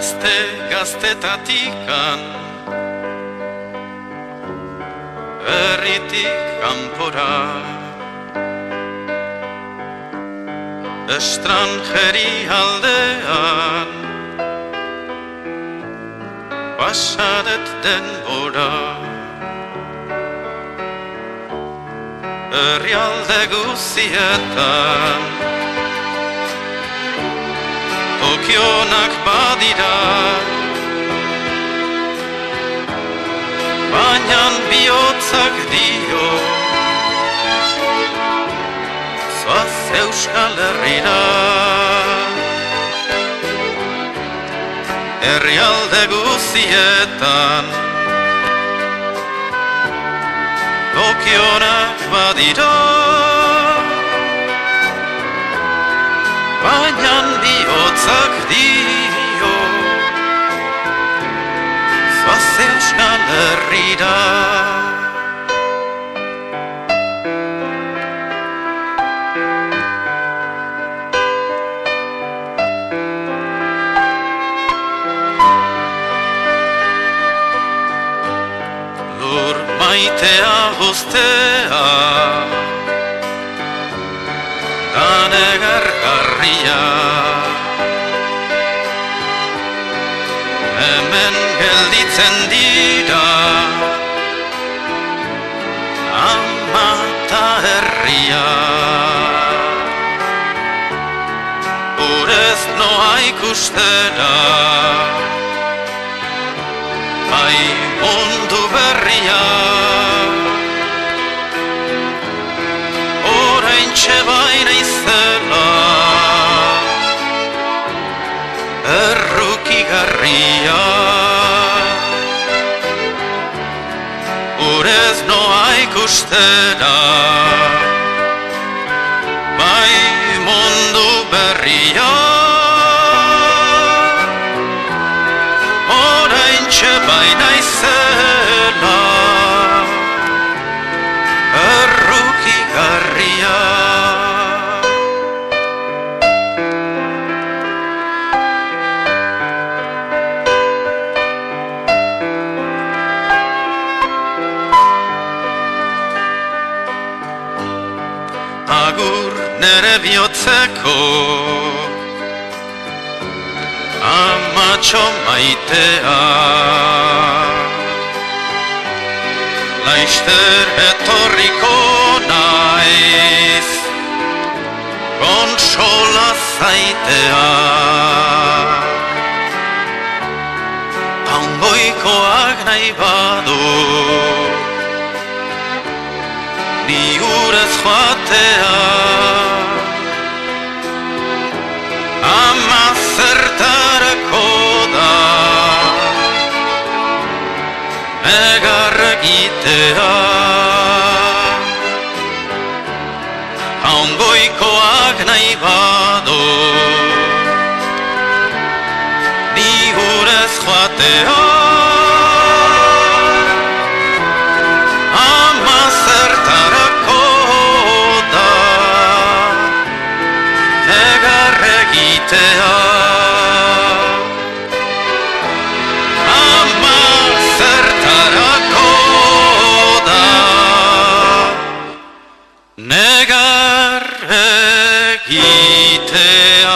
Gaztetatikan herritik kanpora estrangeri aldean pasadet denbora herrialde guzietan okionak badira baina bihotzak dio zoaz Euskal Herrira herrialde guzietan okionak badira baina bihotzak dio zoaz Euskal Herrira Lur maitea guztea danegargarria hemen gelditzen dira ama ta herria urez noa ikustera ai mundu berria oraintxe baina izela errukigarria urez noa ikustera bai mundu berria oraintxe baina izela errukigarria Agur nere bihotzeko amatxo maitea Laizter etorriko naiz kontsola zaitea Paungoikoak nahi badu ni urez joatea ama zertarako da negar egitea Jaungoikoak nahi badu ni urez joatea ama zertarako da negar egitea ama zertarako da negar egitea